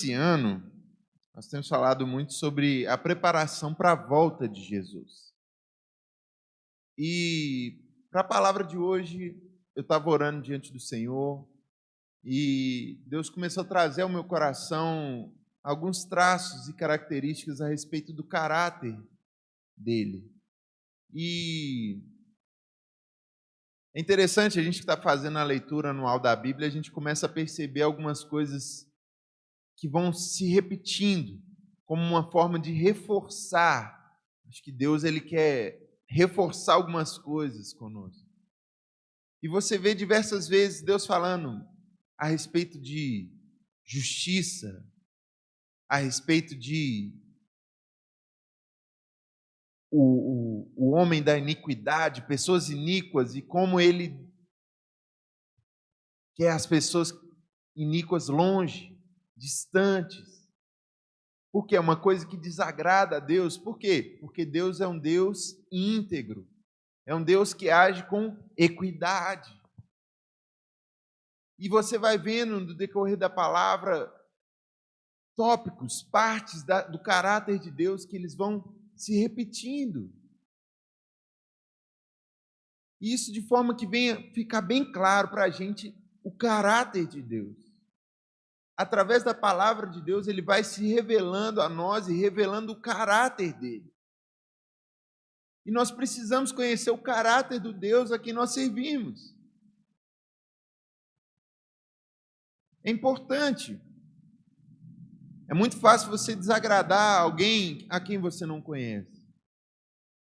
Esse ano, nós temos falado muito sobre a preparação para a volta de Jesus. E para a palavra de hoje, eu estava orando diante do Senhor e Deus começou a trazer ao meu coração alguns traços e características a respeito do caráter dele. E é interessante, a gente que está fazendo a leitura anual da Bíblia, a gente começa a perceber algumas coisas que vão se repetindo como uma forma de reforçar. Acho que Deus ele quer reforçar algumas coisas conosco. E você vê diversas vezes Deus falando a respeito de justiça, a respeito de o homem da iniquidade, pessoas iníquas, e como ele quer as pessoas iníquas longe, distantes. Porque é uma coisa que desagrada a Deus. Por quê? Porque Deus é um Deus íntegro. É um Deus que age com equidade. E você vai vendo no decorrer da palavra tópicos, partes do caráter de Deus que eles vão se repetindo. E isso de forma que venha ficar bem claro para a gente o caráter de Deus. Através da palavra de Deus, ele vai se revelando a nós e revelando o caráter dele. E nós precisamos conhecer o caráter do Deus a quem nós servimos. É importante. É muito fácil você desagradar alguém a quem você não conhece.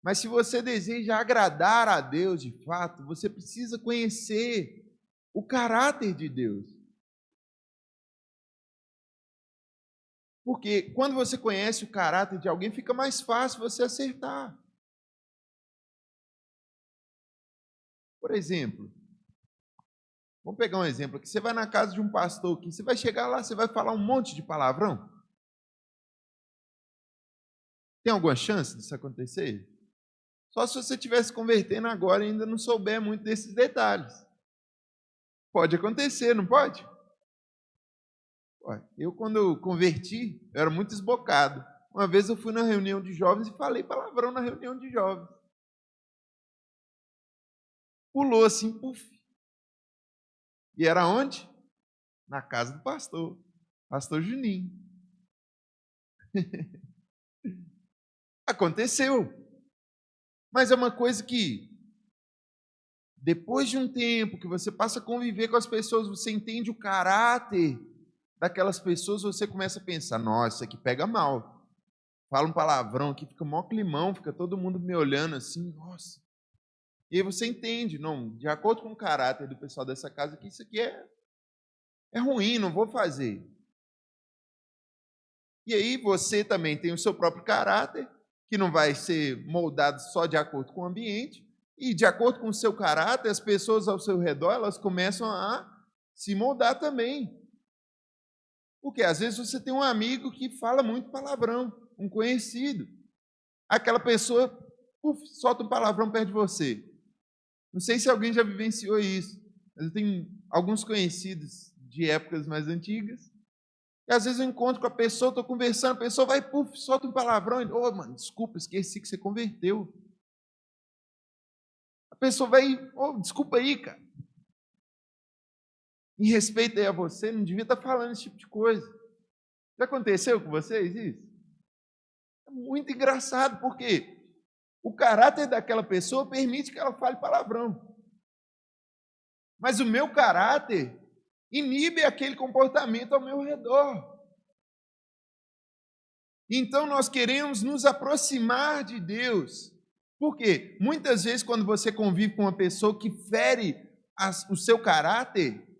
Mas se você deseja agradar a Deus de fato, você precisa conhecer o caráter de Deus. Porque quando você conhece o caráter de alguém, fica mais fácil você acertar. Por exemplo, vamos pegar um exemplo aqui. Você vai na casa de um pastor aqui, você vai chegar lá, você vai falar um monte de palavrão? Tem alguma chance disso acontecer? Só se você estiver se convertendo agora e ainda não souber muito desses detalhes. Pode acontecer, não pode? Eu, quando eu converti, eu era muito esbocado. Uma vez eu fui na reunião de jovens e falei palavrão na reunião de jovens. Pulou assim, puf. E era onde? Na casa do pastor Juninho. Aconteceu. Mas é uma coisa que, depois de um tempo que você passa a conviver com as pessoas, você entende o caráter daquelas pessoas, você começa a pensar, nossa, isso aqui pega mal. Fala um palavrão aqui, fica mó climão, fica todo mundo me olhando assim, nossa. E aí você entende, não, de acordo com o caráter do pessoal dessa casa, que isso aqui é ruim, não vou fazer. E aí você também tem o seu próprio caráter, que não vai ser moldado só de acordo com o ambiente, e de acordo com o seu caráter, as pessoas ao seu redor, elas começam a se moldar também. Porque às vezes você tem um amigo que fala muito palavrão, um conhecido. Aquela pessoa solta um palavrão perto de você. Não sei se alguém já vivenciou isso, mas eu tenho alguns conhecidos de épocas mais antigas. E às vezes eu encontro com a pessoa, estou conversando, a pessoa vai, solta um palavrão. Ô, mano, desculpa, esqueci que você converteu. A pessoa vai, desculpa aí, cara. Em respeito aí a você, não devia estar falando esse tipo de coisa. Já aconteceu com vocês isso? É muito engraçado, porque o caráter daquela pessoa permite que ela fale palavrão. Mas o meu caráter inibe aquele comportamento ao meu redor. Então nós queremos nos aproximar de Deus. Por quê? Muitas vezes quando você convive com uma pessoa que fere o seu caráter,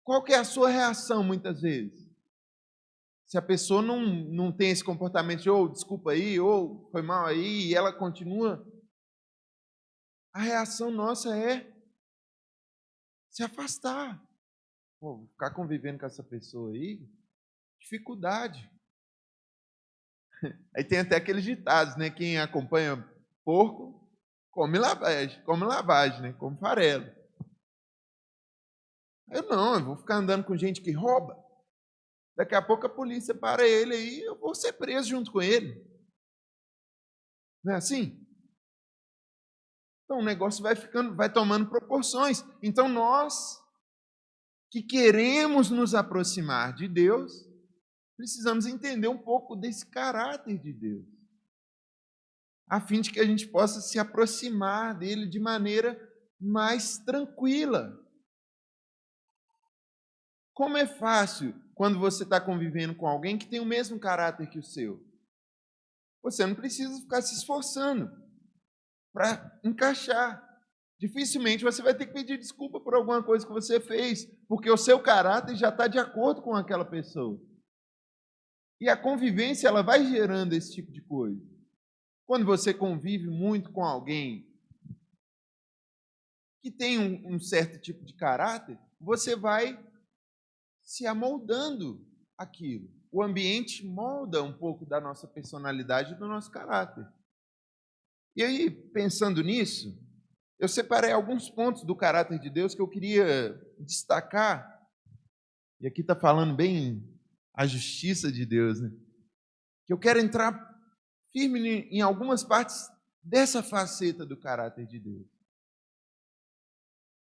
qual que é a sua reação muitas vezes? Se a pessoa não tem esse comportamento de, desculpa aí, foi mal aí, e ela continua, a reação nossa é se afastar. Ficar convivendo com essa pessoa aí, dificuldade. Aí tem até aqueles ditados, né? Quem acompanha porco, come lavagem, né? Come farelo. Eu vou ficar andando com gente que rouba. Daqui a pouco a polícia para ele aí, eu vou ser preso junto com ele. Não é assim? Então o negócio vai tomando proporções. Então nós que queremos nos aproximar de Deus, precisamos entender um pouco desse caráter de Deus, a fim de que a gente possa se aproximar dele de maneira mais tranquila. Como é fácil quando você está convivendo com alguém que tem o mesmo caráter que o seu. Você não precisa ficar se esforçando para encaixar. Dificilmente você vai ter que pedir desculpa por alguma coisa que você fez, porque o seu caráter já está de acordo com aquela pessoa. E a convivência, ela vai gerando esse tipo de coisa. Quando você convive muito com alguém que tem um certo tipo de caráter, você vai se amoldando aquilo. O ambiente molda um pouco da nossa personalidade e do nosso caráter. E aí, pensando nisso, eu separei alguns pontos do caráter de Deus que eu queria destacar. E aqui está falando bem a justiça de Deus, né? Que eu quero entrar firme em algumas partes dessa faceta do caráter de Deus.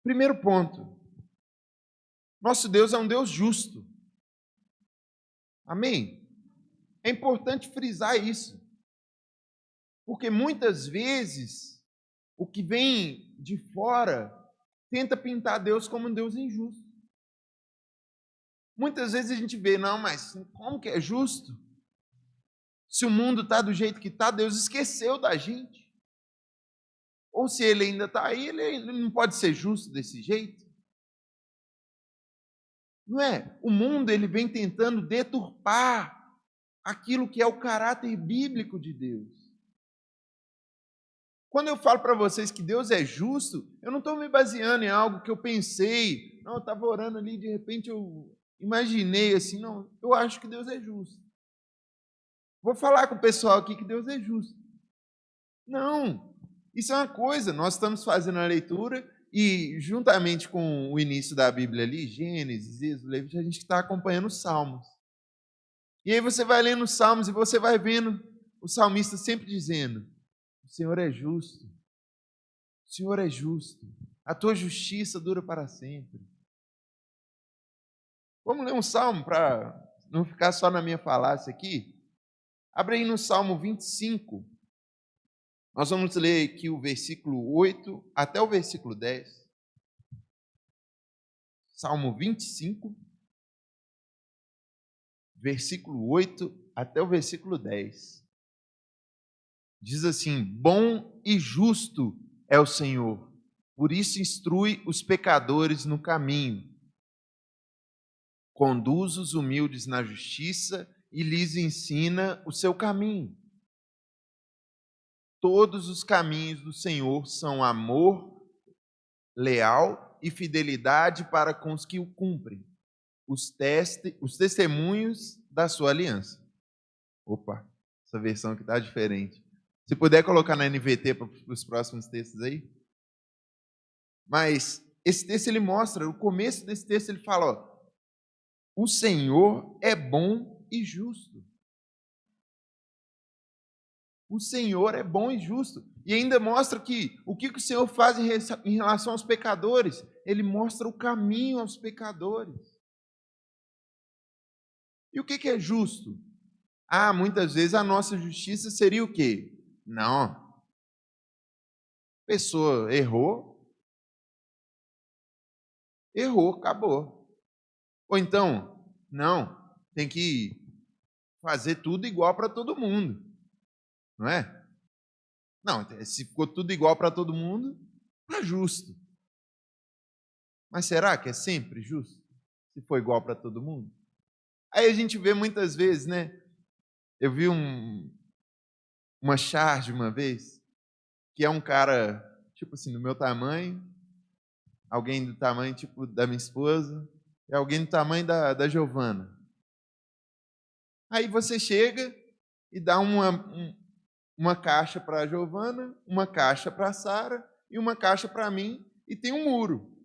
Primeiro ponto. Nosso Deus é um Deus justo. Amém? É importante frisar isso. Porque muitas vezes o que vem de fora tenta pintar Deus como um Deus injusto. Muitas vezes a gente vê, não, mas como que é justo? Se o mundo está do jeito que está, Deus esqueceu da gente. Ou se ele ainda está aí, ele não pode ser justo desse jeito. Não é? O mundo ele vem tentando deturpar aquilo que é o caráter bíblico de Deus. Quando eu falo para vocês que Deus é justo, eu não estou me baseando em algo que eu pensei. Não, eu estava orando ali, de repente eu imaginei assim, não, eu acho que Deus é justo. Vou falar com o pessoal aqui que Deus é justo. Não, isso é uma coisa, nós estamos fazendo a leitura e juntamente com o início da Bíblia ali, Gênesis, Êxodo, Levítico, a gente está acompanhando os Salmos. E aí você vai lendo os Salmos e você vai vendo o salmista sempre dizendo: o Senhor é justo, o Senhor é justo, a tua justiça dura para sempre. Vamos ler um salmo para não ficar só na minha falácia aqui? Abre aí no Salmo 25. Nós vamos ler aqui o versículo 8 até o versículo 10. Salmo 25, versículo 8 até o versículo 10. Diz assim: bom e justo é o Senhor, por isso instrui os pecadores no caminho. Conduz os humildes na justiça e lhes ensina o seu caminho. Todos os caminhos do Senhor são amor, leal e fidelidade para com os que o cumprem, os testemunhos da sua aliança. Opa, essa versão aqui está diferente. Se puder colocar na NVT para os próximos textos aí. Mas esse texto ele mostra, o começo desse texto ele fala, ó, o Senhor é bom e justo. O Senhor é bom e justo. E ainda mostra que o que o Senhor faz em relação aos pecadores? Ele mostra o caminho aos pecadores. E o que é justo? Ah, muitas vezes a nossa justiça seria o quê? Não. A pessoa errou, acabou. Ou então, não, tem que fazer tudo igual para todo mundo. Não é? Não, se ficou tudo igual para todo mundo, está justo. Mas será que é sempre justo? Se for igual para todo mundo? Aí a gente vê muitas vezes, né? Eu vi uma charge uma vez, que é um cara, tipo assim, do meu tamanho, alguém do tamanho, tipo, da minha esposa, e alguém do tamanho da Giovana. Aí você chega e dá uma caixa para a Giovana, uma caixa para a Sara e uma caixa para mim, e tem um muro.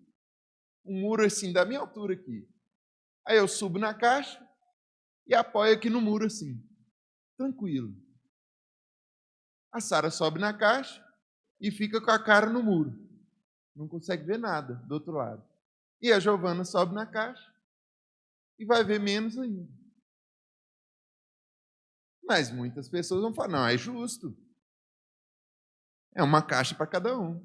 Um muro assim, da minha altura aqui. Aí eu subo na caixa, e apoia aqui no muro assim, tranquilo. A Sara sobe na caixa e fica com a cara no muro. Não consegue ver nada do outro lado. E a Giovana sobe na caixa e vai ver menos ainda. Mas muitas pessoas vão falar, não, é justo. É uma caixa para cada um.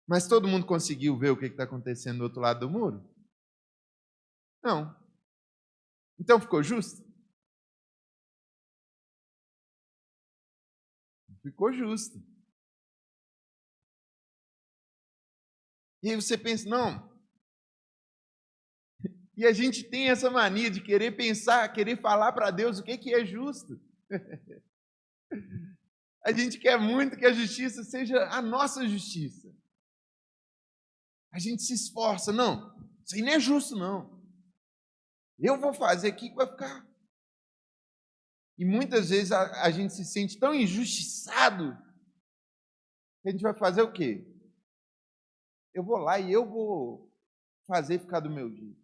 Mas todo mundo conseguiu ver o que está acontecendo do outro lado do muro? Não. Então ficou justo? Ficou justo. E aí você pensa, não. E a gente tem essa mania de querer pensar, querer falar para Deus o que é justo. A gente quer muito que a justiça seja a nossa justiça. A gente se esforça, não, isso aí não é justo, não. Eu vou fazer aqui que vai ficar. E muitas vezes a gente se sente tão injustiçado que a gente vai fazer o quê? Eu vou lá e eu vou fazer ficar do meu jeito.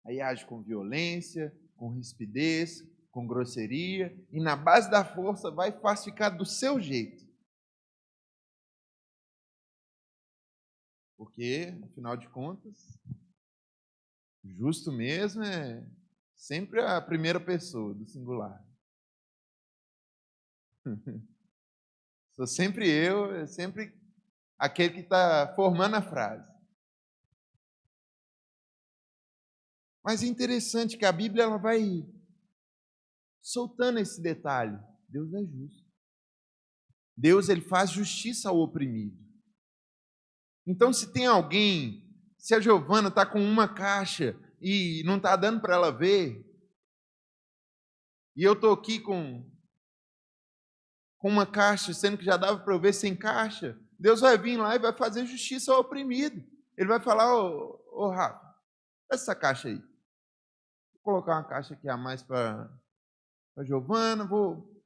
Aí age com violência, com rispidez, com grosseria, e na base da força vai e faz ficar do seu jeito. Porque, afinal de contas, justo mesmo é sempre a primeira pessoa do singular. Sou sempre eu, é sempre aquele que está formando a frase. Mas é interessante que a Bíblia ela vai soltando esse detalhe. Deus é justo. Deus ele faz justiça ao oprimido. Então, se tem alguém, se a Giovana está com uma caixa e não está dando para ela ver, e eu estou aqui com uma caixa, sendo que já dava para eu ver sem caixa, Deus vai vir lá e vai fazer justiça ao oprimido. Ele vai falar, ô Rafa, essa caixa aí. Vou colocar uma caixa aqui a mais para a Giovana, vou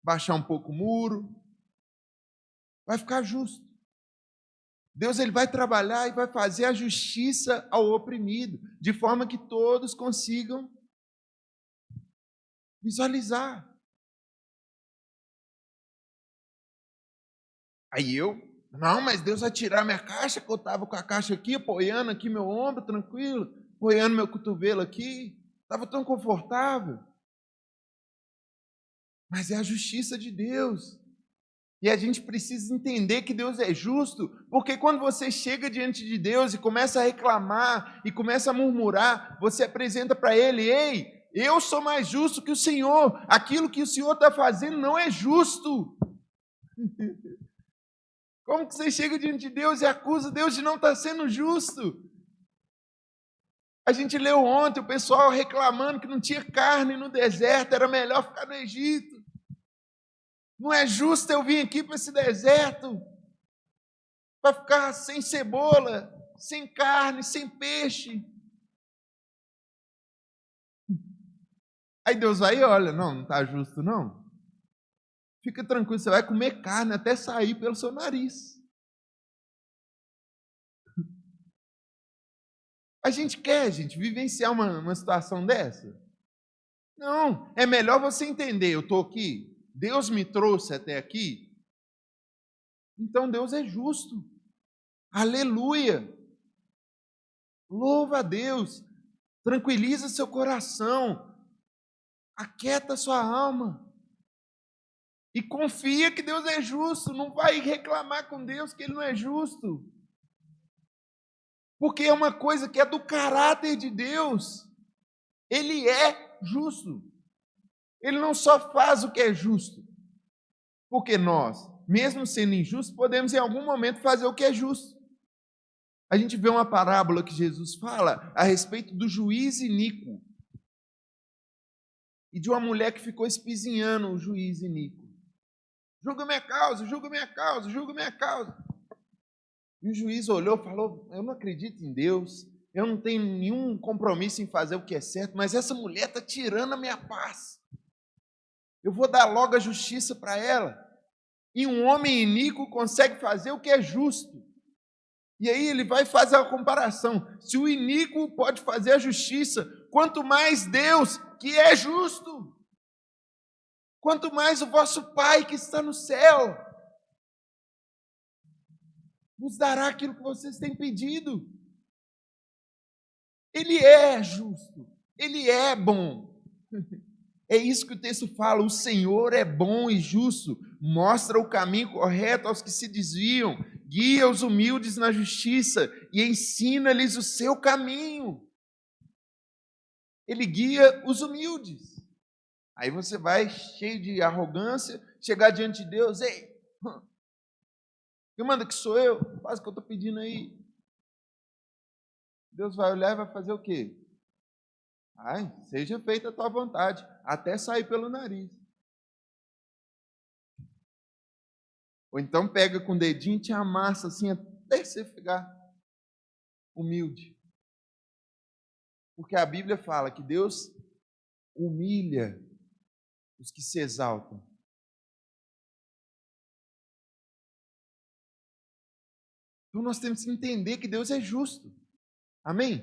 baixar um pouco o muro. Vai ficar justo. Deus ele vai trabalhar e vai fazer a justiça ao oprimido, de forma que todos consigam visualizar. Aí não, mas Deus vai tirar minha caixa, que eu estava com a caixa aqui, apoiando aqui meu ombro, tranquilo, apoiando meu cotovelo aqui, estava tão confortável. Mas é a justiça de Deus. E a gente precisa entender que Deus é justo, porque quando você chega diante de Deus e começa a reclamar, e começa a murmurar, você apresenta para Ele, ei, eu sou mais justo que o Senhor, aquilo que o Senhor está fazendo não é justo. Como que você chega diante de Deus e acusa Deus de não estar sendo justo? A gente leu ontem o pessoal reclamando que não tinha carne no deserto, era melhor ficar no Egito. Não é justo eu vir aqui para esse deserto para ficar sem cebola, sem carne, sem peixe. Aí Deus vai e olha, não está justo não. Fica tranquilo, você vai comer carne até sair pelo seu nariz. A gente quer, vivenciar uma situação dessa? Não, é melhor você entender, eu estou aqui, Deus me trouxe até aqui, então Deus é justo. Aleluia! Louva a Deus, tranquiliza seu coração, aquieta sua alma e confia que Deus é justo, não vai reclamar com Deus que Ele não é justo, porque é uma coisa que é do caráter de Deus, Ele é justo, Ele não só faz o que é justo, porque nós, mesmo sendo injustos, podemos em algum momento fazer o que é justo. A gente vê uma parábola que Jesus fala a respeito do juiz iníquo e de uma mulher que ficou espizinhando o juiz iníquo. Julga minha causa, julga minha causa, julga minha causa. E o juiz olhou e falou, eu não acredito em Deus, eu não tenho nenhum compromisso em fazer o que é certo, mas essa mulher está tirando a minha paz. Eu vou dar logo a justiça para ela. E um homem iníquo consegue fazer o que é justo. E aí ele vai fazer uma comparação. Se o iníquo pode fazer a justiça, quanto mais Deus, que é justo, quanto mais o vosso Pai que está no céu, vos dará aquilo que vocês têm pedido. Ele é justo, ele é bom. É isso que o texto fala, o Senhor é bom e justo, mostra o caminho correto aos que se desviam, guia os humildes na justiça e ensina-lhes o seu caminho. Ele guia os humildes. Aí você vai cheio de arrogância, chegar diante de Deus, ei, quem manda que sou eu? Faz o que eu estou pedindo aí. Deus vai olhar e vai fazer o quê? Ai, seja feita a tua vontade, até sair pelo nariz. Ou então pega com o dedinho e te amassa assim até você ficar humilde. Porque a Bíblia fala que Deus humilha os que se exaltam. Então nós temos que entender que Deus é justo. Amém?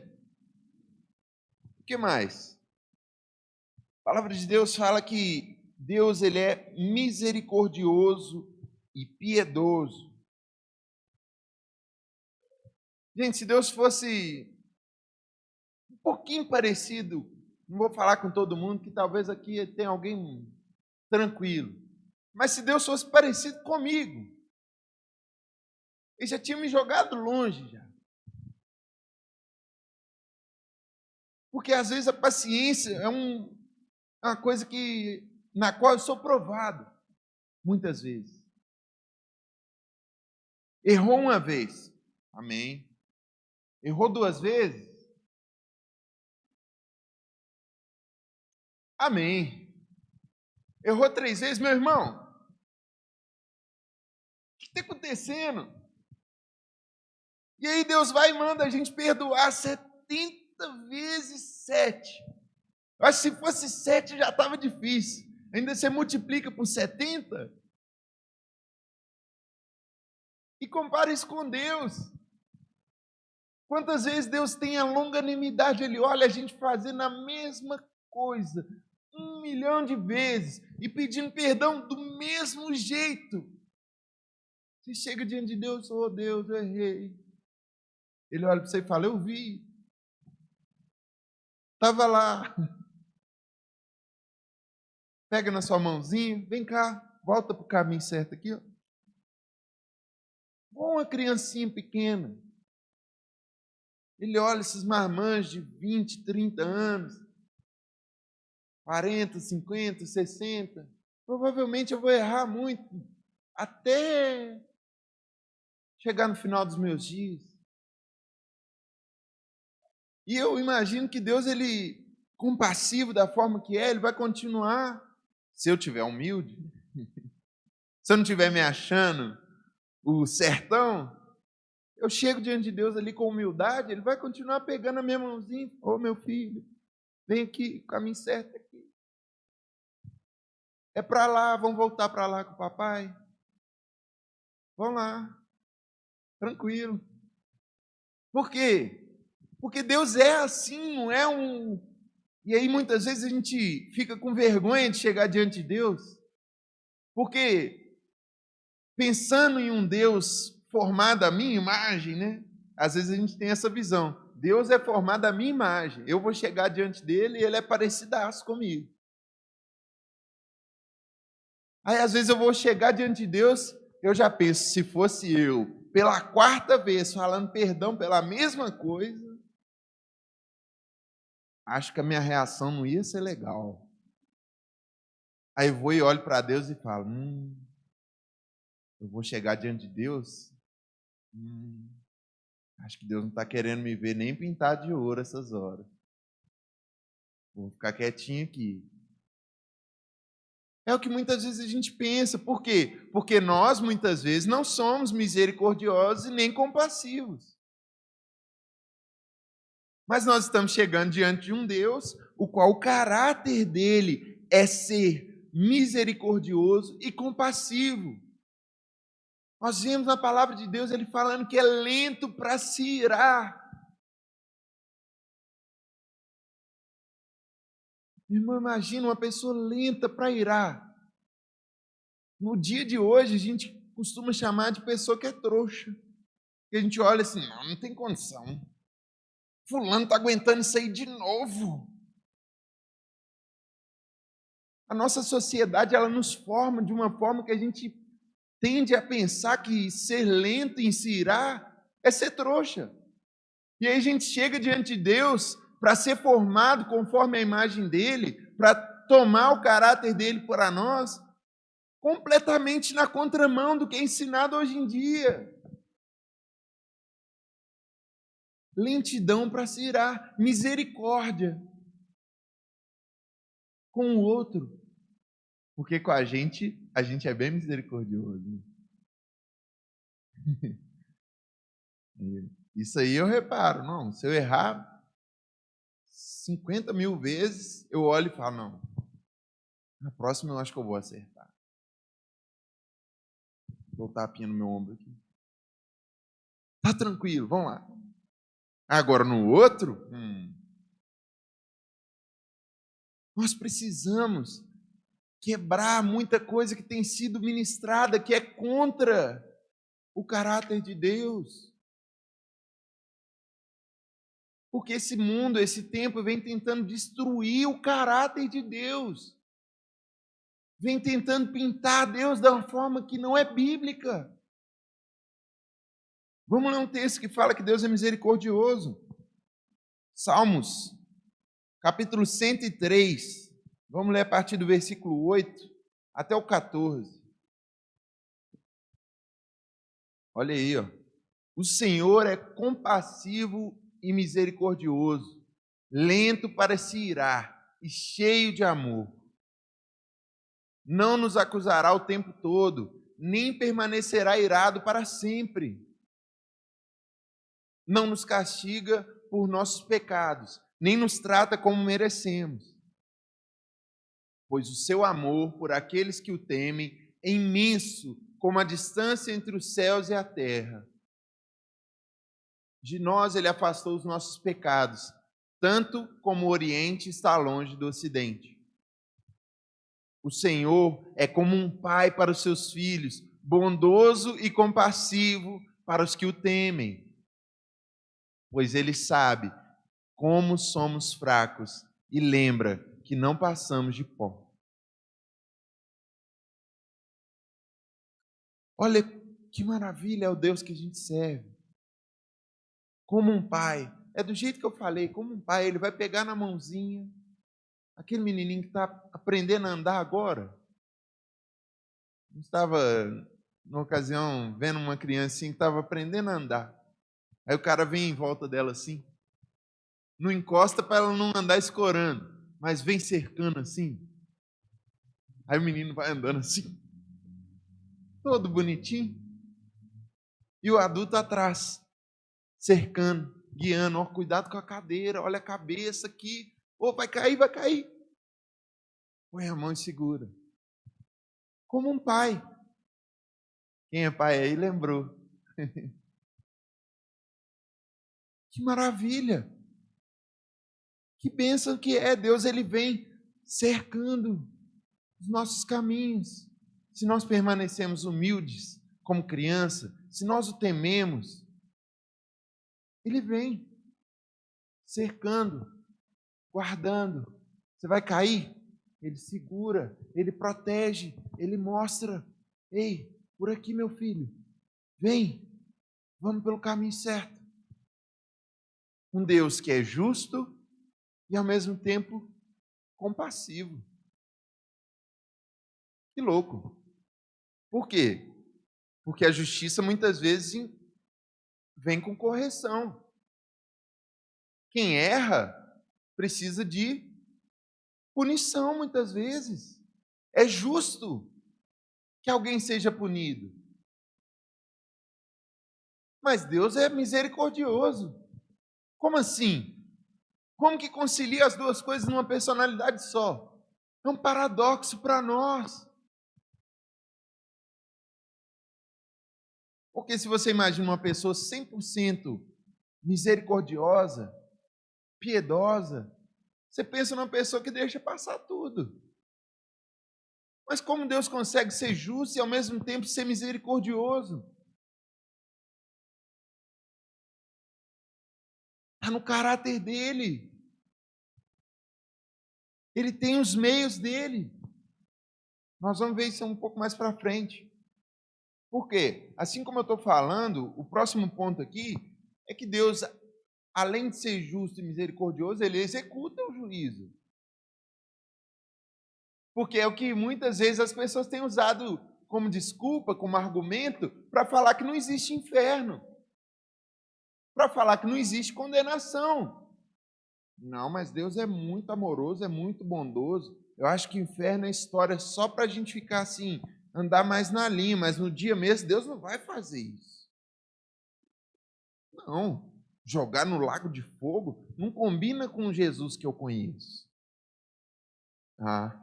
O que mais? A palavra de Deus fala que Deus ele é misericordioso e piedoso. Gente, se Deus fosse um pouquinho parecido, não vou falar com todo mundo, que talvez aqui tenha alguém tranquilo, mas se Deus fosse parecido comigo, ele já tinha me jogado longe já. Porque às vezes a paciência é uma coisa na qual eu sou provado, muitas vezes. Errou uma vez, amém. Errou duas vezes, amém. Errou três vezes, meu irmão, o que está acontecendo? E aí Deus vai e manda a gente perdoar 70 vezes 7. Eu acho que se fosse 7 já estava difícil. Ainda você multiplica por 70. E compara isso com Deus. Quantas vezes Deus tem a longanimidade, Ele olha a gente fazendo a mesma coisa 1 milhão de vezes e pedindo perdão do mesmo jeito. Você chega diante de Deus, oh Deus, eu errei. Ele olha para você e fala, eu vi. Estava lá. Pega na sua mãozinha, vem cá, volta para o caminho certo aqui. Ó. Igual uma criancinha pequena. Ele olha esses marmanjos de 20, 30 anos, 40, 50, 60. Provavelmente eu vou errar muito, até chegar no final dos meus dias. E eu imagino que Deus, Ele, compassivo da forma que é, Ele vai continuar, se eu tiver humilde, se eu não estiver me achando o sertão, eu chego diante de Deus ali com humildade, Ele vai continuar pegando a minha mãozinha, ô meu filho, vem aqui, o caminho certo é aqui. É para lá, vamos voltar para lá com o papai? Vamos lá, tranquilo. Por quê? Porque Deus é assim, não é um... E aí muitas vezes a gente fica com vergonha de chegar diante de Deus, porque pensando em um Deus formado à minha imagem, né? Às vezes a gente tem essa visão. Deus é formado à minha imagem. Eu vou chegar diante dele e ele é parecidaço comigo. Aí às vezes eu vou chegar diante de Deus, eu já penso, se fosse eu, pela 4ª vez, falando perdão pela mesma coisa, acho que a minha reação não ia ser legal. Aí eu vou e olho para Deus e falo, eu vou chegar diante de Deus, acho que Deus não está querendo me ver nem pintar de ouro essas horas. Vou ficar quietinho aqui. É o que muitas vezes a gente pensa. Por quê? Porque nós, muitas vezes, não somos misericordiosos e nem compassivos. Mas nós estamos chegando diante de um Deus, o qual o caráter dele é ser misericordioso e compassivo. Nós vemos na palavra de Deus ele falando que é lento para se irar. Irmão, imagina uma pessoa lenta para irar. No dia de hoje, a gente costuma chamar de pessoa que é trouxa. Que a gente olha assim, não tem condição. Fulano está aguentando isso aí de novo. A nossa sociedade, ela nos forma de uma forma que a gente tende a pensar que ser lento em se irar é ser trouxa. E aí a gente chega diante de Deus para ser formado conforme a imagem dele, para tomar o caráter dele para nós, completamente na contramão do que é ensinado hoje em dia. Lentidão para se irar, misericórdia com o outro. Porque com a gente é bem misericordioso. Isso aí eu reparo, não, se eu errar 50.000 vezes, eu olho e falo, não, na próxima eu acho que eu vou acertar. Vou dar a tapinha no meu ombro aqui. Tá tranquilo, vamos lá. Agora no outro, nós precisamos quebrar muita coisa que tem sido ministrada, que é contra o caráter de Deus. Porque esse mundo, esse tempo, vem tentando destruir o caráter de Deus. Vem tentando pintar Deus de uma forma que não é bíblica. Vamos ler um texto que fala que Deus é misericordioso. Salmos, capítulo 103. Vamos ler a partir do versículo 8 até o 14. Olha aí, ó. O Senhor é compassivo e misericordioso, lento para se irar e cheio de amor. Não nos acusará o tempo todo, nem permanecerá irado para sempre. Não nos castiga por nossos pecados, nem nos trata como merecemos. Pois o seu amor por aqueles que o temem é imenso, como a distância entre os céus e a terra. De nós ele afastou os nossos pecados, tanto como o Oriente está longe do Ocidente. O Senhor é como um pai para os seus filhos, bondoso e compassivo para os que o temem, pois ele sabe como somos fracos e lembra que não passamos de pó. Olha que maravilha é o Deus que a gente serve. Como um pai, é do jeito que eu falei, como um pai, ele vai pegar na mãozinha, aquele menininho que está aprendendo a andar agora. Eu estava, numa ocasião, vendo uma criancinha que estava aprendendo a andar. Aí o cara vem em volta dela assim, não encosta para ela não andar escorando, mas vem cercando assim. Aí o menino vai andando assim, todo bonitinho, e o adulto atrás, cercando, guiando. Ó, cuidado com a cadeira, olha a cabeça aqui. Ô, vai cair, vai cair. Põe a mão e segura. Como um pai. Quem é pai aí lembrou. Que maravilha. Que bênção que é. Deus, ele vem cercando os nossos caminhos. Se nós permanecemos humildes como criança, se nós o tememos, ele vem cercando, guardando. Você vai cair? Ele segura, ele protege, ele mostra. Ei, por aqui, meu filho, vem, vamos pelo caminho certo. Um Deus que é justo e ao mesmo tempo compassivo. Que louco. Por quê? Porque a justiça muitas vezes vem com correção. Quem erra precisa de punição muitas vezes. É justo que alguém seja punido. Mas Deus é misericordioso. Como assim? Como que concilia as duas coisas numa personalidade só? É um paradoxo para nós. Porque se você imagina uma pessoa 100% misericordiosa, piedosa, você pensa numa pessoa que deixa passar tudo. Mas como Deus consegue ser justo e ao mesmo tempo ser misericordioso? Está no caráter dele. Ele tem os meios dele. Nós vamos ver isso um pouco mais para frente. Por quê? Assim como eu estou falando, o próximo ponto aqui é que Deus, além de ser justo e misericordioso, ele executa o juízo. Porque é o que muitas vezes as pessoas têm usado como desculpa, como argumento, para falar que não existe inferno, para falar que não existe condenação. Não, mas Deus é muito amoroso, é muito bondoso. Eu acho que inferno é história só para a gente ficar assim, andar mais na linha, mas no dia mesmo Deus não vai fazer isso. Não, jogar no lago de fogo não combina com o Jesus que eu conheço. Ah,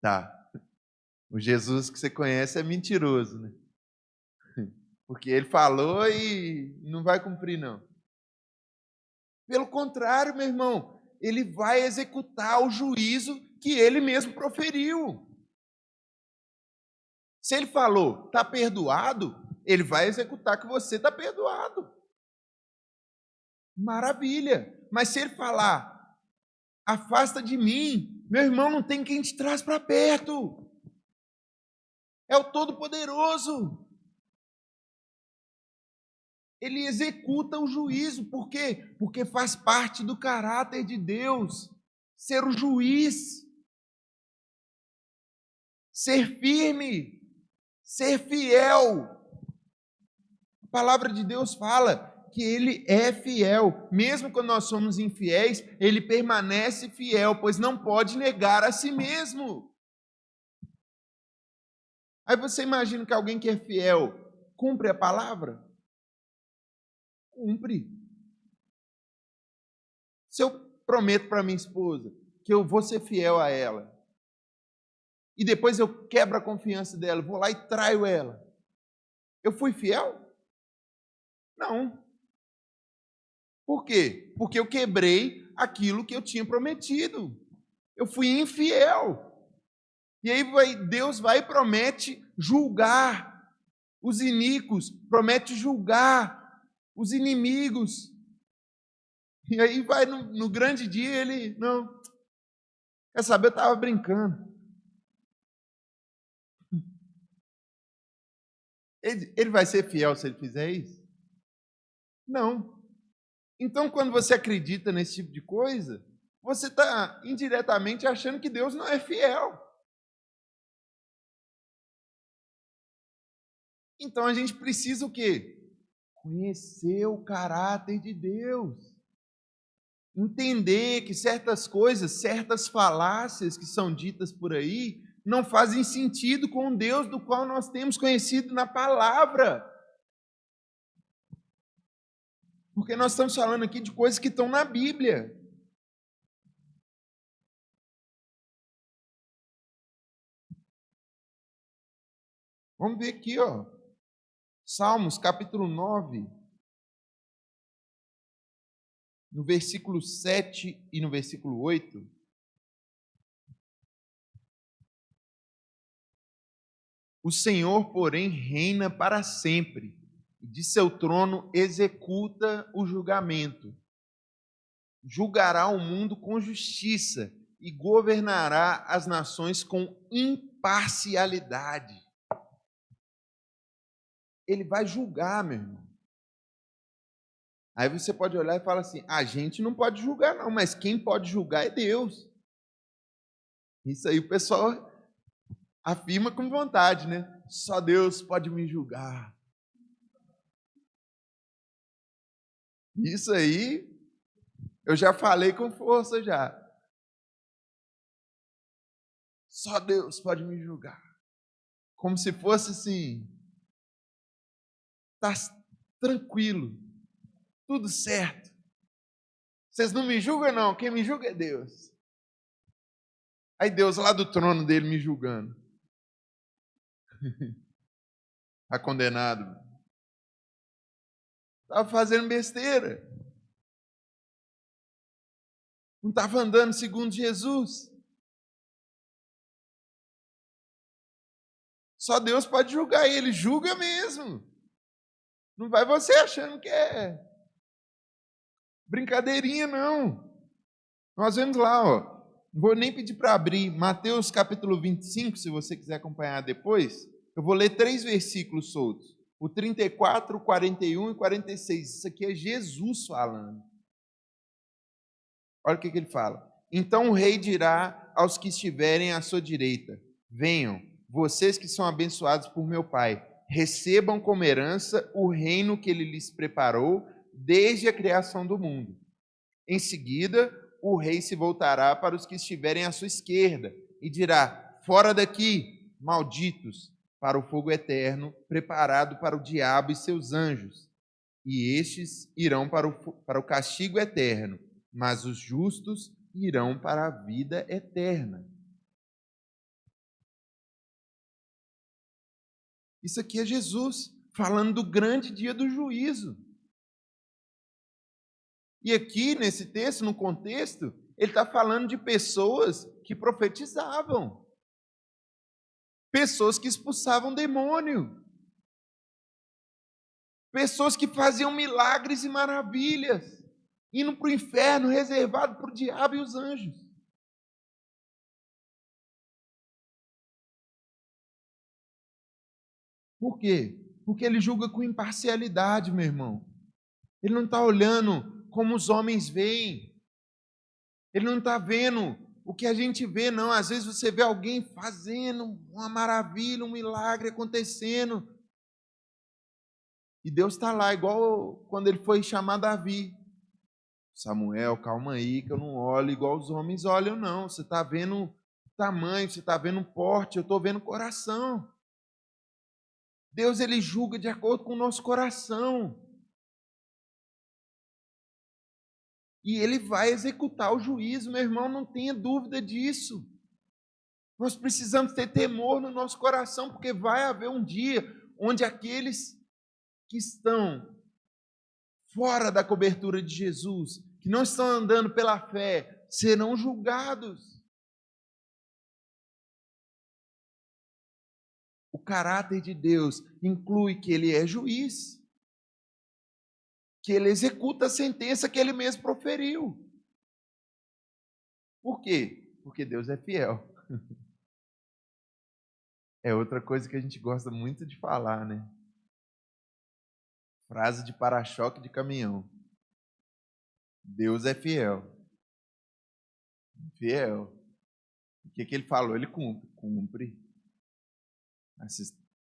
tá. O Jesus que você conhece é mentiroso, né? Porque ele falou e não vai cumprir, não. Pelo contrário, meu irmão, ele vai executar o juízo que ele mesmo proferiu. Se ele falou, está perdoado, ele vai executar que você está perdoado. Maravilha. Mas se ele falar, afasta de mim, meu irmão, não tem quem te traz para perto. É o Todo-Poderoso. Ele executa o juízo. Por quê? Porque faz parte do caráter de Deus ser o juiz, ser firme, ser fiel. A palavra de Deus fala que ele é fiel. Mesmo quando nós somos infiéis, ele permanece fiel, pois não pode negar a si mesmo. Aí você imagina que alguém que é fiel cumpre a palavra? Cumpre. Se eu prometo para minha esposa que eu vou ser fiel a ela, e depois eu quebro a confiança dela, vou lá e traio ela, eu fui fiel? Não. Por quê? Porque eu quebrei aquilo que eu tinha prometido. Eu fui infiel. E aí Deus vai e promete julgar os iníquos, promete julgar os inimigos. E aí vai no grande dia ele, não, quer saber, eu estava brincando. Ele vai ser fiel se ele fizer isso? Não. Então, quando você acredita nesse tipo de coisa, você está indiretamente achando que Deus não é fiel. Então, a gente precisa o quê? Conhecer o caráter de Deus. Entender que certas coisas, certas falácias que são ditas por aí, não fazem sentido com o Deus do qual nós temos conhecido na palavra. Porque nós estamos falando aqui de coisas que estão na Bíblia. Vamos ver aqui, ó. Salmos, capítulo 9, no versículo 7 e no versículo 8. O Senhor, porém, reina para sempre, e de seu trono executa o julgamento. Julgará o mundo com justiça e governará as nações com imparcialidade. Ele vai julgar, meu irmão. Aí você pode olhar e falar assim, a gente não pode julgar não, mas quem pode julgar é Deus. Isso aí o pessoal afirma com vontade, né? Só Deus pode me julgar. Isso aí eu já falei com força já. Só Deus pode me julgar. Como se fosse assim, tá tranquilo, tudo certo. Vocês não me julgam não, quem me julga é Deus. Aí Deus lá do trono dele me julgando. Está condenado. estava fazendo besteira. Não estava andando segundo Jesus. Só Deus pode julgar ele, julga mesmo. Não vai você achando que é brincadeirinha, não. Nós vemos lá, ó. Não vou nem pedir para abrir, Mateus capítulo 25, se você quiser acompanhar depois. Eu vou ler 3 versículos soltos. O 34, o 41 e 46. Isso aqui é Jesus falando. Olha o que ele fala. Então o rei dirá aos que estiverem à sua direita: venham, vocês que são abençoados por meu Pai, recebam como herança o reino que ele lhes preparou desde a criação do mundo. Em seguida, o rei se voltará para os que estiverem à sua esquerda e dirá: fora daqui, malditos, para o fogo eterno, preparado para o diabo e seus anjos. E estes irão para o castigo eterno, mas os justos irão para a vida eterna. Isso aqui é Jesus falando do grande dia do juízo. E aqui, nesse texto, no contexto, ele está falando de pessoas que profetizavam. Pessoas que expulsavam demônio. Pessoas que faziam milagres e maravilhas. Indo para o inferno, reservado para o diabo e os anjos. Por quê? Porque ele julga com imparcialidade, meu irmão. Ele não está olhando como os homens veem. Ele não está vendo o que a gente vê, não. Às vezes você vê alguém fazendo uma maravilha, um milagre acontecendo. E Deus está lá, igual quando ele foi chamar Davi. Samuel, calma aí, que eu não olho igual os homens olham, não. Você está vendo o tamanho, você está vendo o porte, eu estou vendo o coração. Deus, ele julga de acordo com o nosso coração. E ele vai executar o juízo, meu irmão, não tenha dúvida disso. Nós precisamos ter temor no nosso coração, porque vai haver um dia onde aqueles que estão fora da cobertura de Jesus, que não estão andando pela fé, serão julgados. O caráter de Deus inclui que ele é juiz, que ele executa a sentença que ele mesmo proferiu. Por quê? Porque Deus é fiel. É outra coisa que a gente gosta muito de falar, né? Frase de para-choque de caminhão. Deus é fiel. Fiel. O que ele falou, ele cumpre. Cumpre.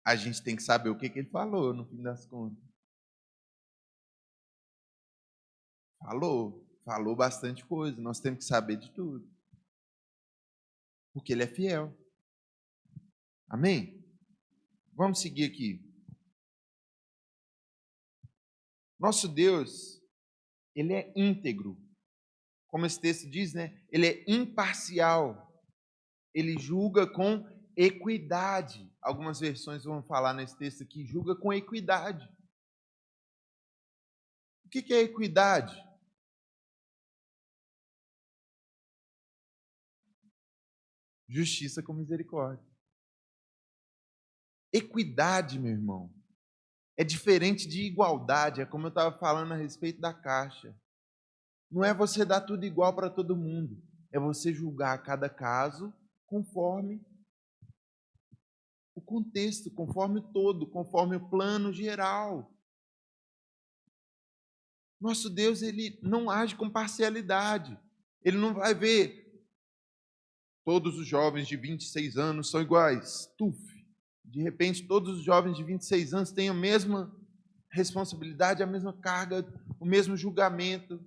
A gente tem que saber o que ele falou, no fim das contas. Falou bastante coisa. Nós temos que saber de tudo. Porque ele é fiel. Amém? Vamos seguir aqui. Nosso Deus, ele é íntegro. Como esse texto diz, né? Ele é imparcial. Ele julga com equidade. Algumas versões vão falar nesse texto aqui, julga com equidade. O que é equidade? Justiça com misericórdia. Equidade, meu irmão, é diferente de igualdade, é como eu estava falando a respeito da caixa. Não é você dar tudo igual para todo mundo, é você julgar cada caso conforme o contexto, conforme o todo, conforme o plano geral. Nosso Deus, ele não age com parcialidade. Ele não vai ver todos os jovens de 26 anos são iguais. Tuf. De repente, todos os jovens de 26 anos têm a mesma responsabilidade, a mesma carga, o mesmo julgamento.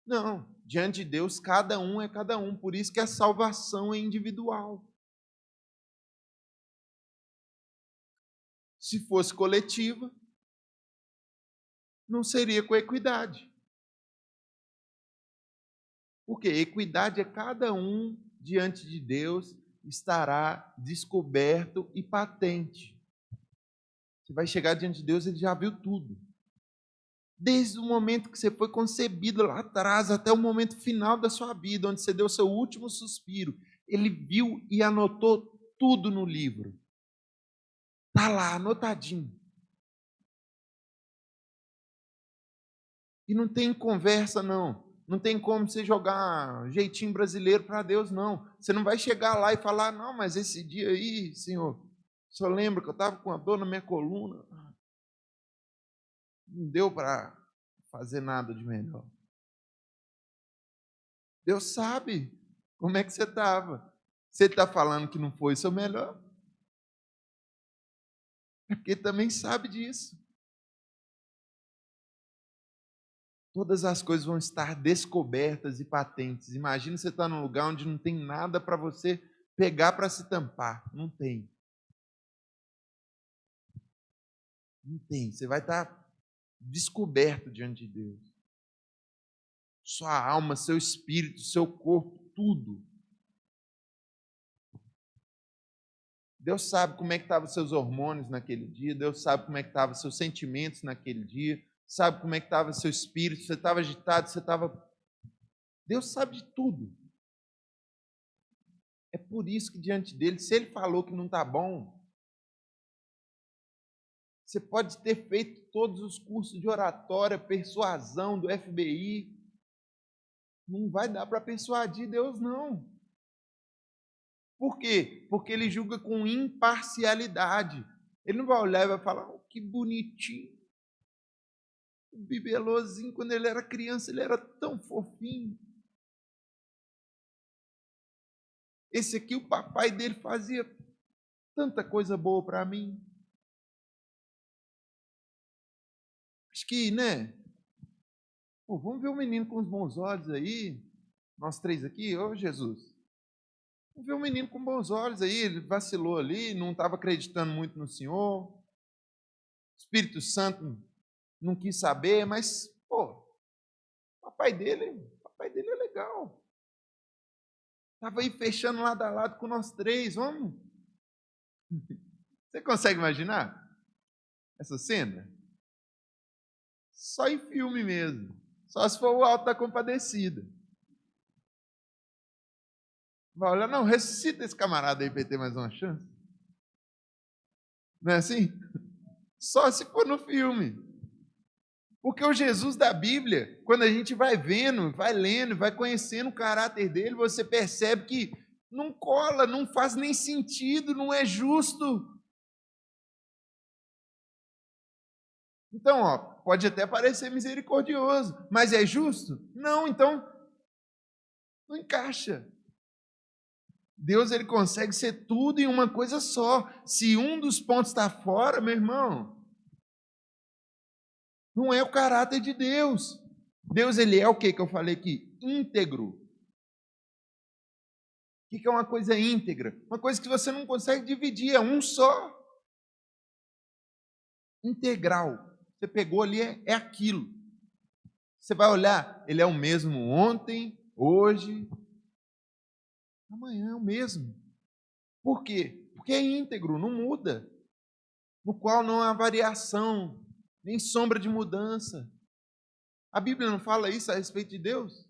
Não, diante de Deus, cada um é cada um. Por isso que a salvação é individual. Se fosse coletiva, não seria com equidade. Porque equidade é cada um diante de Deus estará descoberto e patente. Você vai chegar diante de Deus, ele já viu tudo. Desde o momento que você foi concebido lá atrás até o momento final da sua vida, onde você deu seu último suspiro, ele viu e anotou tudo no livro. Está lá, anotadinho. E não tem conversa, não. Não tem como você jogar jeitinho brasileiro para Deus, não. Você não vai chegar lá e falar, não, mas esse dia aí, Senhor, o Senhor lembra que eu estava com a dor na minha coluna? Não deu para fazer nada de melhor. Deus sabe como é que você estava. Você está falando que não foi o seu melhor? É porque também sabe disso. Todas as coisas vão estar descobertas e patentes. Imagina você estar num lugar onde não tem nada para você pegar para se tampar. Não tem. Não tem. Você vai estar descoberto diante de Deus. Sua alma, seu espírito, seu corpo, tudo. Deus sabe como é que estavam seus hormônios naquele dia, Deus sabe como é que estavam seus sentimentos naquele dia, sabe como é que estava seu espírito, você estava agitado, você estava... Deus sabe de tudo. É por isso que diante dele, se ele falou que não está bom, você pode ter feito todos os cursos de oratória, persuasão do FBI, não vai dar para persuadir Deus, não. Por quê? Porque ele julga com imparcialidade. Ele não vai olhar e vai falar, oh, que bonitinho. O bibelozinho, quando ele era criança, ele era tão fofinho. Esse aqui, o papai dele fazia tanta coisa boa para mim. Acho que, né? Pô, vamos ver o menino com os bons olhos aí. Nós três aqui, ô Jesus. Vamos ver o menino com bons olhos aí. Ele vacilou ali, não estava acreditando muito no Senhor. O Espírito Santo não quis saber, mas, pô, o papai dele é legal. Estava aí fechando lado a lado com nós três, vamos? Você consegue imaginar essa cena? Só em filme mesmo. Só se for o Alto da Compadecida. Vai olhar, não, ressuscita esse camarada aí para ter mais uma chance. Não é assim? Só se for no filme. Porque o Jesus da Bíblia, quando a gente vai vendo, vai lendo, vai conhecendo o caráter dele, você percebe que não cola, não faz nem sentido, não é justo. Então, ó, pode até parecer misericordioso, mas é justo? Não, então não encaixa. Deus ele consegue ser tudo em uma coisa só. Se um dos pontos está fora, meu irmão, não é o caráter de Deus. Deus ele é o que eu falei aqui? Íntegro. O que é uma coisa íntegra? Uma coisa que você não consegue dividir, é um só. Integral. Você pegou ali, é aquilo. Você vai olhar, ele é o mesmo ontem, hoje, amanhã é o mesmo. Por quê? Porque é íntegro, não muda. No qual não há variação, nem sombra de mudança. A Bíblia não fala isso a respeito de Deus?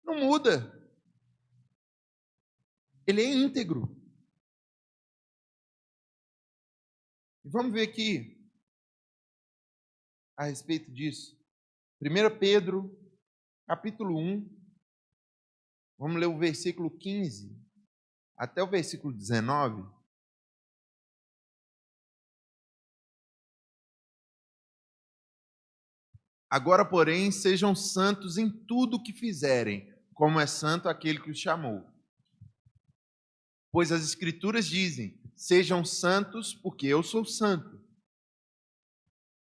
Não muda. Ele é íntegro. E vamos ver aqui a respeito disso. 1 Pedro, capítulo 1. Vamos ler o versículo 15 até o versículo 19. Agora, porém, sejam santos em tudo o que fizerem, como é santo aquele que os chamou. Pois as Escrituras dizem, sejam santos porque eu sou santo.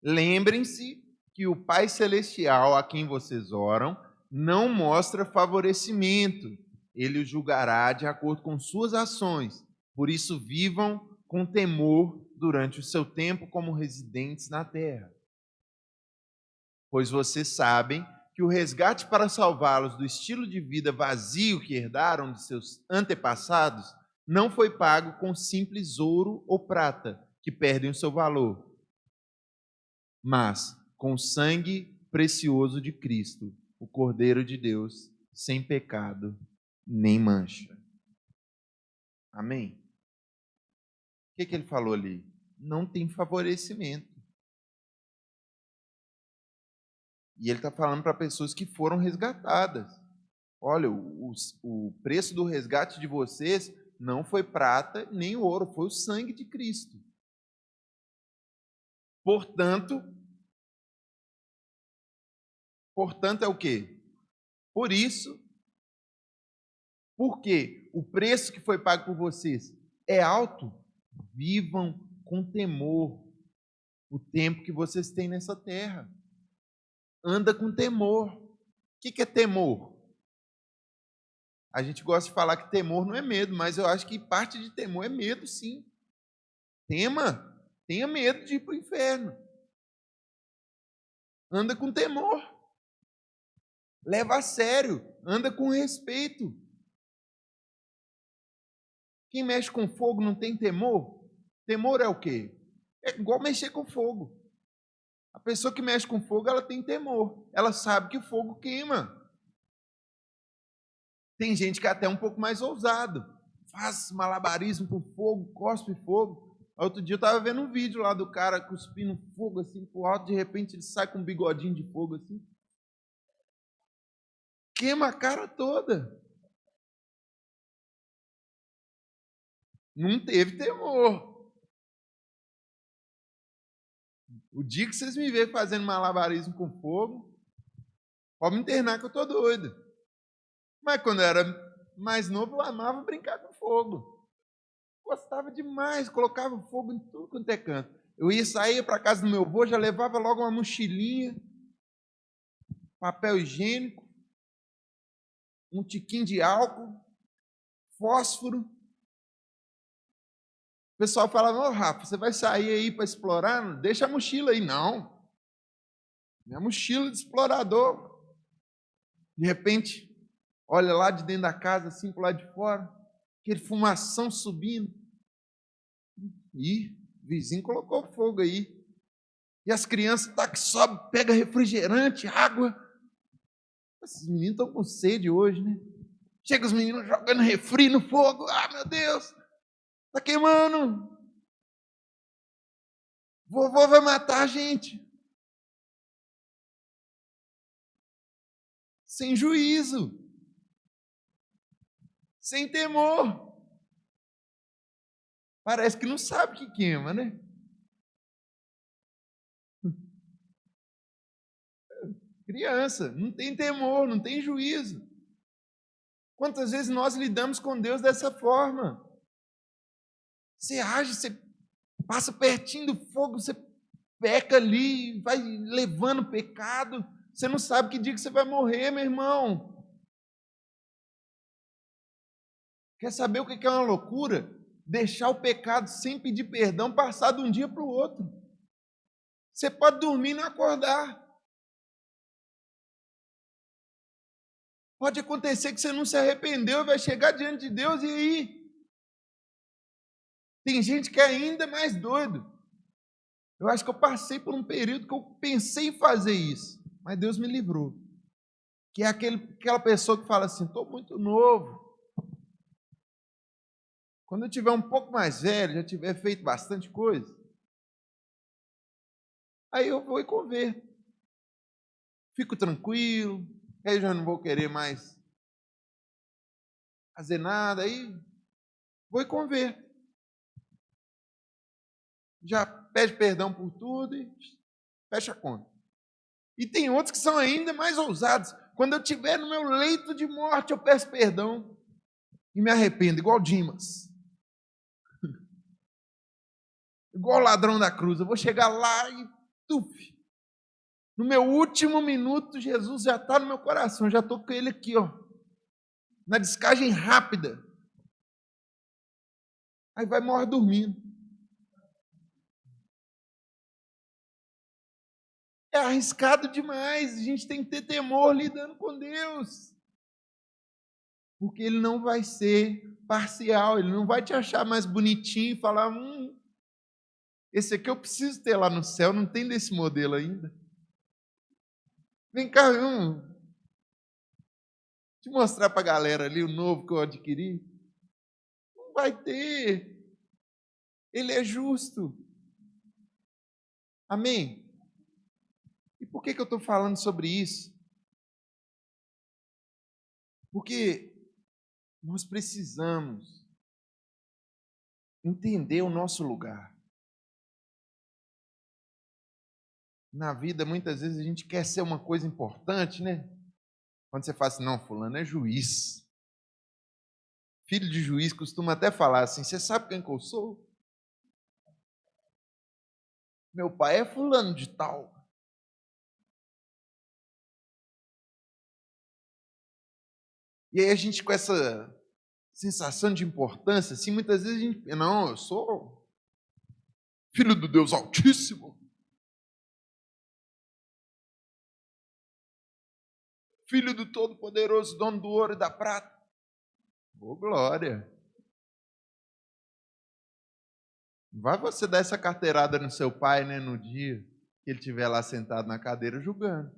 Lembrem-se que o Pai Celestial a quem vocês oram não mostra favorecimento. Ele os julgará de acordo com suas ações. Por isso, vivam com temor durante o seu tempo como residentes na terra. Pois vocês sabem que o resgate para salvá-los do estilo de vida vazio que herdaram de seus antepassados não foi pago com simples ouro ou prata, que perdem o seu valor, mas com o sangue precioso de Cristo, o Cordeiro de Deus, sem pecado nem mancha. Amém? O que ele falou ali? Não tem favorecimento. E ele está falando para pessoas que foram resgatadas. Olha, o preço do resgate de vocês não foi prata nem ouro, foi o sangue de Cristo. Portanto é o quê? Por isso, porque o preço que foi pago por vocês é alto, vivam com temor o tempo que vocês têm nessa terra. Anda com temor. O que é temor? A gente gosta de falar que temor não é medo, mas eu acho que parte de temor é medo, sim. Tenha medo de ir para o inferno. Anda com temor. Leva a sério. Anda com respeito. Quem mexe com fogo não tem temor? Temor é o quê? É igual mexer com fogo. A pessoa que mexe com fogo, ela tem temor. Ela sabe que o fogo queima. Tem gente que é até um pouco mais ousado. Faz malabarismo com fogo, cospe fogo. Outro dia eu estava vendo um vídeo lá do cara cuspindo fogo assim pro alto, de repente ele sai com um bigodinho de fogo assim. Queima a cara toda. Não teve temor. O dia que vocês me verem fazendo malabarismo com fogo, pode me internar que eu estou doido. Mas quando eu era mais novo, eu amava brincar com fogo. Gostava demais, colocava fogo em tudo quanto é canto. Eu ia sair para casa do meu avô, já levava logo uma mochilinha, papel higiênico, um tiquinho de álcool, fósforo. O pessoal falava: ô Rafa, você vai sair aí para explorar? Não deixa a mochila aí. Não. Minha mochila de explorador. De repente, olha lá de dentro da casa, assim, para lá de fora, aquele fumação subindo. E o vizinho colocou fogo aí. E as crianças tá que sobe, pega refrigerante, água. Esses meninos estão com sede hoje, né? Chega os meninos jogando refri no fogo. Ah, meu Deus! Tá queimando! Vovô vai matar a gente. Sem juízo. Sem temor. Parece que não sabe que queima, né? Criança, não tem temor, não tem juízo. Quantas vezes nós lidamos com Deus dessa forma? Você age, você passa pertinho do fogo, você peca ali, vai levando pecado, você não sabe que dia que você vai morrer, meu irmão. Quer saber o que é uma loucura? Deixar o pecado sem pedir perdão, passar de um dia para o outro. Você pode dormir e não acordar. Pode acontecer que você não se arrependeu e vai chegar diante de Deus e aí? Tem gente que é ainda mais doido. Eu acho que eu passei por um período que eu pensei em fazer isso, mas Deus me livrou. Que é aquela pessoa que fala assim: estou muito novo. Quando eu tiver um pouco mais velho, já tiver feito bastante coisa, aí eu vou e converto. Fico tranquilo, aí eu já não vou querer mais fazer nada, aí vou e converto. Já pede perdão por tudo e fecha a conta. E tem outros que são ainda mais ousados. Quando eu estiver no meu leito de morte, eu peço perdão e me arrependo, igual Dimas. Igual o ladrão da cruz. Eu vou chegar lá e tuf. No meu último minuto, Jesus já está no meu coração. Já estou com ele aqui, ó, na descagem rápida. Aí vai morrer dormindo. É arriscado demais. A gente tem que ter temor lidando com Deus. Porque Ele não vai ser parcial. Ele não vai te achar mais bonitinho e falar: esse aqui eu preciso ter lá no céu. Não tem desse modelo ainda. Vem cá, te mostrar para a galera ali o novo que eu adquiri. Não vai ter. Ele é justo. Amém? E por que eu estou falando sobre isso? Porque nós precisamos entender o nosso lugar. Na vida, muitas vezes, a gente quer ser uma coisa importante, né? Quando você fala assim, não, fulano é juiz. Filho de juiz costuma até falar assim, você sabe quem que eu sou? Meu pai é fulano de tal. E aí a gente com essa sensação de importância, assim, muitas vezes a gente, não, eu sou filho do Deus Altíssimo. Filho do Todo-Poderoso, dono do ouro e da prata. Ô, glória! Vai você dar essa carteirada no seu pai, né, no dia que ele estiver lá sentado na cadeira julgando.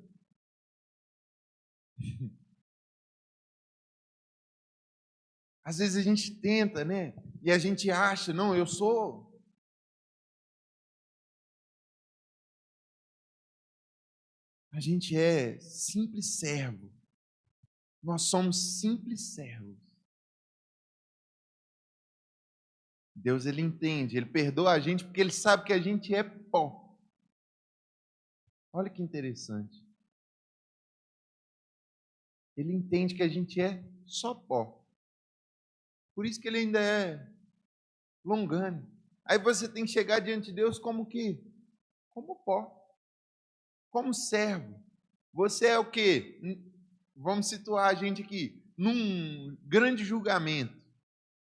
Às vezes a gente tenta, né, e a gente acha, não, eu sou. A gente é simples servo. Nós somos simples servos. Deus, ele entende, ele perdoa a gente porque ele sabe que a gente é pó. Olha que interessante. Ele entende que a gente é só pó. Por isso que ele ainda é longânimo. Aí você tem que chegar diante de Deus como que? Como pó. Como servo. Você é o quê? Vamos situar a gente aqui. Num grande julgamento.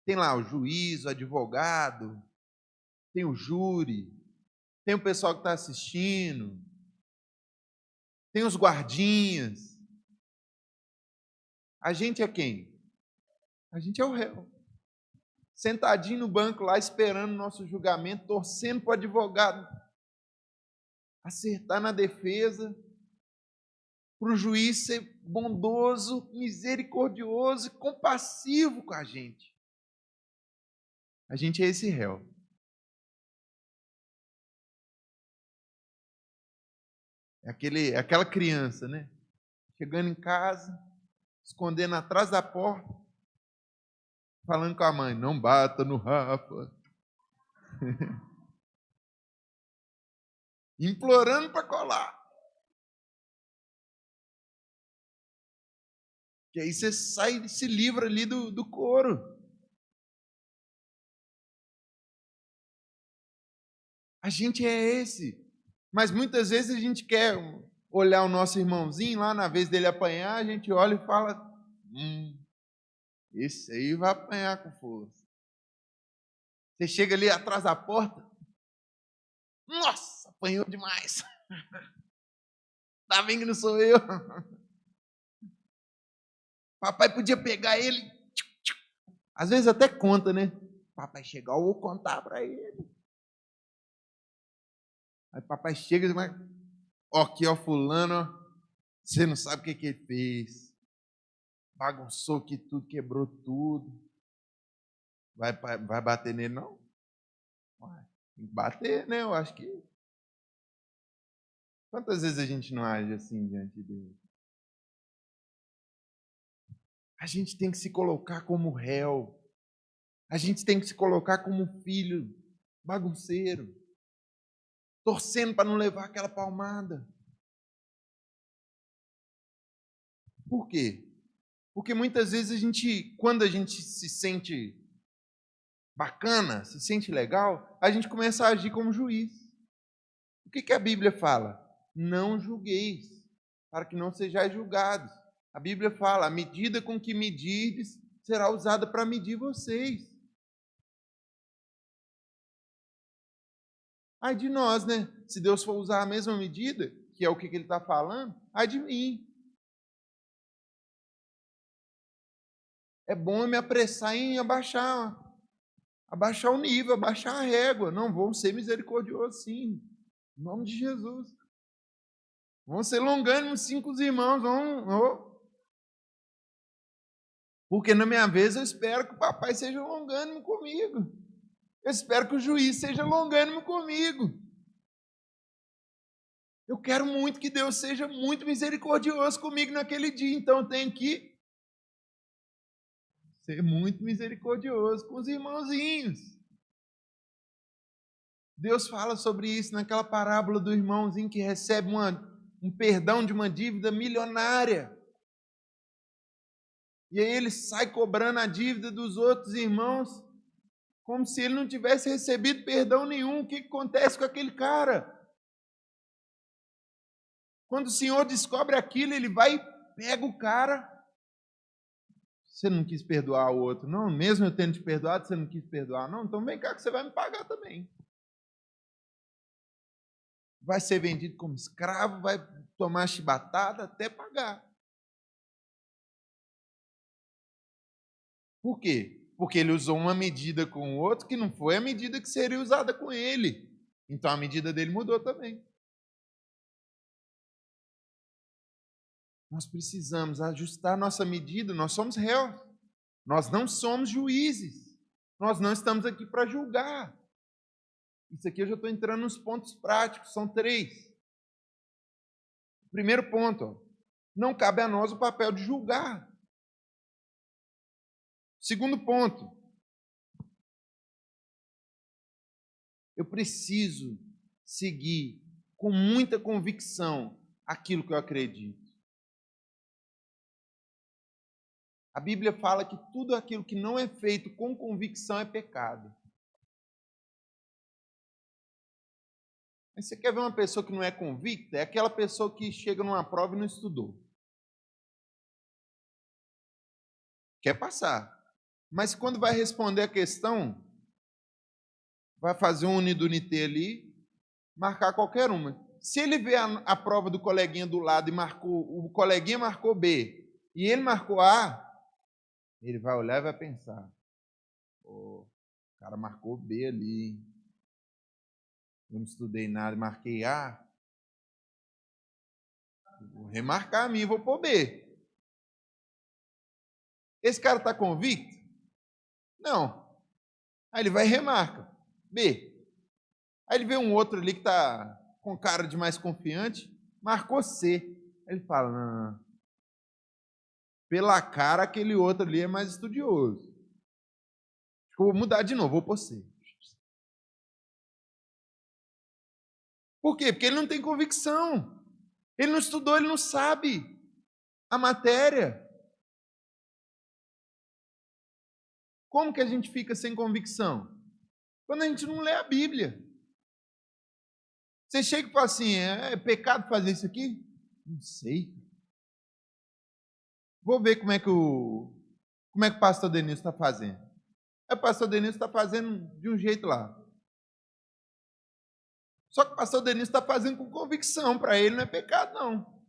Tem lá o juiz, o advogado, tem o júri, tem o pessoal que está assistindo, tem os guardinhas. A gente é quem? A gente é o réu. Sentadinho no banco lá, esperando o nosso julgamento, torcendo para o advogado acertar na defesa, para o juiz ser bondoso, misericordioso e compassivo com a gente. A gente é esse réu. É aquela criança, né? Chegando em casa, escondendo atrás da porta, falando com a mãe, não bata no Rafa. Implorando para colar. Que aí você sai, se livra ali do couro. A gente é esse. Mas muitas vezes a gente quer olhar o nosso irmãozinho lá, na vez dele apanhar, a gente olha e fala, esse aí vai apanhar com força. Você chega ali atrás da porta, nossa, apanhou demais. Tá vendo que não sou eu? Papai podia pegar ele. Às vezes até conta, né? Papai chegar, eu vou contar para ele. Aí papai chega e diz, mas, ó, aqui, ó, fulano, você não sabe o que ele fez. Bagunçou aqui tudo, quebrou tudo. Vai bater nele, não? Tem que bater, né? Eu acho que. Quantas vezes a gente não age assim diante de Deus? A gente tem que se colocar como réu. A gente tem que se colocar como filho bagunceiro, torcendo para não levar aquela palmada. Por quê? Porque muitas vezes a gente, quando a gente se sente bacana, se sente legal, a gente começa a agir como juiz. O que a Bíblia fala? Não julgueis, para que não sejais julgados. A Bíblia fala, a medida com que medirdes será usada para medir vocês. Ai de nós, né? Se Deus for usar a mesma medida, que é o que ele está falando, ai de mim. É bom eu me apressar em abaixar o nível, abaixar a régua. Não, vou ser misericordioso sim. Em nome de Jesus. Vamos ser longânimos sim com os irmãos. Porque na minha vez eu espero que o papai seja longânimo comigo. Eu espero que o juiz seja longânimo comigo. Eu quero muito que Deus seja muito misericordioso comigo naquele dia. Então eu tenho que ser muito misericordioso com os irmãozinhos. Deus fala sobre isso naquela parábola do irmãozinho que recebe um perdão de uma dívida milionária. E aí ele sai cobrando a dívida dos outros irmãos, como se ele não tivesse recebido perdão nenhum. O que acontece com aquele cara? Quando o Senhor descobre aquilo, ele vai e pega o cara. Você não quis perdoar o outro, não? Mesmo eu tendo te perdoado, você não quis perdoar, não? Então vem cá que você vai me pagar também. Vai ser vendido como escravo, vai tomar chibatada até pagar. Por quê? Porque ele usou uma medida com o outro que não foi a medida que seria usada com ele. Então a medida dele mudou também. Nós precisamos ajustar nossa medida, nós somos réus. Nós não somos juízes. Nós não estamos aqui para julgar. Isso aqui eu já estou entrando nos pontos práticos, são 3. Primeiro ponto, não cabe a nós o papel de julgar. Segundo ponto, eu preciso seguir com muita convicção aquilo que eu acredito. A Bíblia fala que tudo aquilo que não é feito com convicção é pecado. Mas você quer ver uma pessoa que não é convicta? É aquela pessoa que chega numa prova e não estudou. Quer passar. Mas quando vai responder a questão, vai fazer um unidunité ali, marcar qualquer uma. Se ele vê a prova do coleguinha do lado e o coleguinha marcou B e ele marcou A, ele vai olhar e vai pensar: o cara marcou B ali, eu não estudei nada, marquei A, vou remarcar a mim, vou pôr B. Esse cara está convicto? Não. Aí ele vai e remarca B. Aí ele vê um outro ali que está com cara de mais confiante, marcou C. Aí ele fala: não. Pela cara, aquele outro ali é mais estudioso. Vou mudar de novo, vou pôr C. Por quê? Porque ele não tem convicção. Ele não estudou, ele não sabe a matéria. Como que a gente fica sem convicção? Quando a gente não lê a Bíblia. Você chega e fala assim: é pecado fazer isso aqui? Não sei. Vou ver como é que o pastor Denilson está fazendo. Aí o pastor Denilson está fazendo de um jeito lá. Só que o pastor Denilson está fazendo com convicção. Para ele não é pecado, não.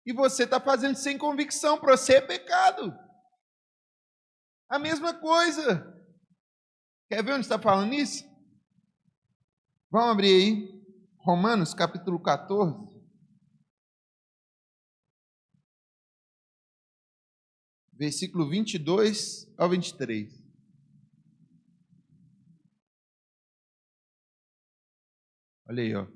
E você está fazendo sem convicção. Para você é pecado. A mesma coisa. Quer ver onde está falando isso? Vamos abrir aí. Romanos, capítulo 14. Versículo 22 ao 23. Olha aí, ó.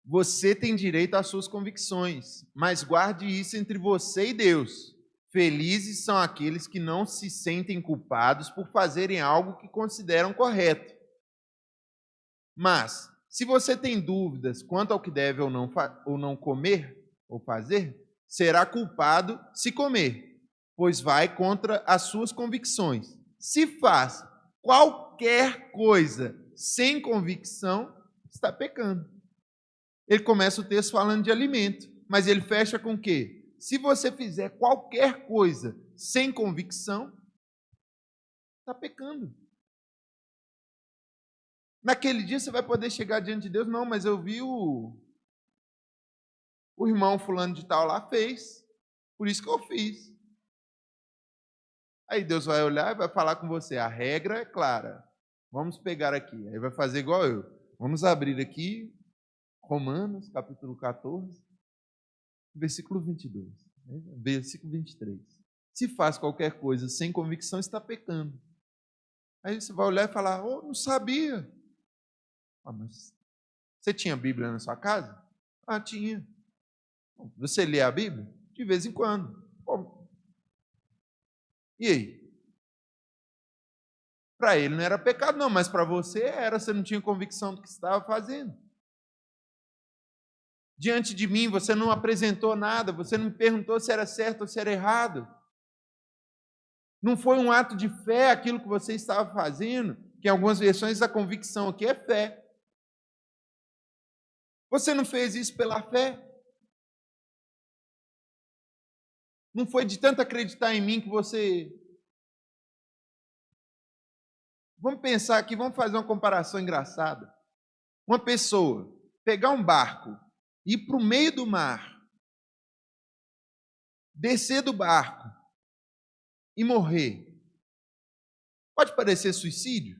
Você tem direito às suas convicções, mas guarde isso entre você e Deus. Felizes são aqueles que não se sentem culpados por fazerem algo que consideram correto. Mas, se você tem dúvidas quanto ao que deve ou não comer ou fazer, será culpado se comer, pois vai contra as suas convicções. Se faz qualquer coisa sem convicção, está pecando. Ele começa o texto falando de alimento, mas ele fecha com o quê? Se você fizer qualquer coisa sem convicção, está pecando. Naquele dia você vai poder chegar diante de Deus: não, mas eu vi o irmão fulano de tal lá fez, por isso que eu fiz. Aí Deus vai olhar e vai falar com você: a regra é clara, vamos pegar aqui. Aí vai fazer igual eu. Vamos abrir aqui Romanos, capítulo 14, versículo 22, versículo 23. Se faz qualquer coisa sem convicção, está pecando. Aí você vai olhar e falar, oh, não sabia. Mas você tinha Bíblia na sua casa? Ah, tinha. Você lê a Bíblia? De vez em quando. E aí? Para ele não era pecado, não, mas para você era, você não tinha convicção do que estava fazendo. Diante de mim, você não apresentou nada, você não me perguntou se era certo ou se era errado. Não foi um ato de fé aquilo que você estava fazendo, que em algumas versões a convicção aqui é fé. Você não fez isso pela fé? Não foi de tanto acreditar em mim que você... Vamos pensar aqui, vamos fazer uma comparação engraçada. Uma pessoa pegar um barco, ir para o meio do mar, descer do barco e morrer. Pode parecer suicídio?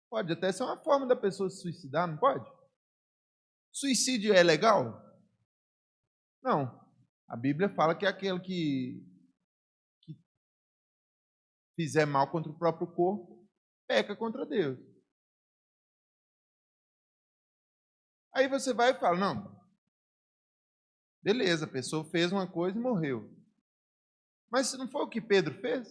Pode até ser uma forma da pessoa se suicidar, não pode? Suicídio é legal? Não. A Bíblia fala que é aquele que fizer mal contra o próprio corpo, peca contra Deus. Aí você vai e fala, não, beleza, a pessoa fez uma coisa e morreu. Mas não foi o que Pedro fez?